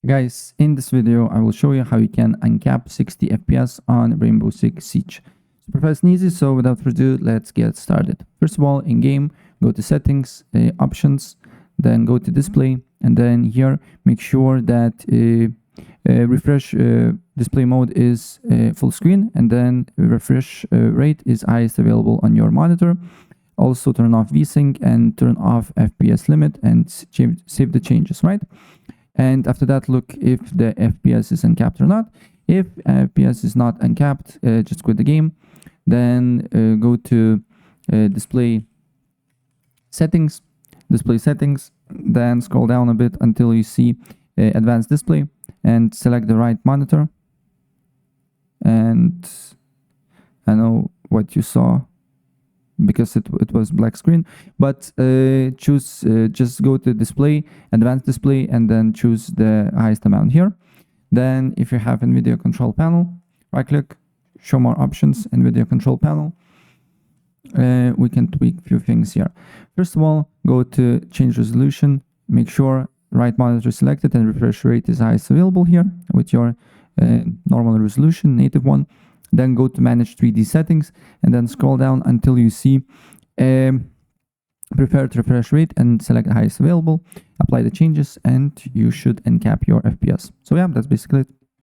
Guys, in this video, I will show you how you can uncap 60 FPS on Rainbow Six Siege. Super fast and easy, so without further ado, let's get started. First of all, in game, go to settings, options, then go to display, and then here, make sure that refresh display mode is full screen, and then refresh rate is highest available on your monitor. Also turn off VSync and turn off FPS limit and save the changes, right? And after that, look if the FPS is uncapped or not. If FPS is not uncapped, just quit the game. Then go to display settings, then scroll down a bit until you see advanced display and select the right monitor. And I know what you saw because it was black screen, but choose just go to display, advanced display, and then choose the highest amount here. Then if you have Nvidia control panel, right click, show more options, Nvidia control panel. We can tweak a few things here. First of all, go to change resolution, make sure right monitor is selected and refresh rate is highest available here with your normal resolution, native one. Then go to manage 3D settings and then scroll down until you see preferred refresh rate and select the highest available. Apply the changes and you should uncap your FPS. So yeah, that's basically it.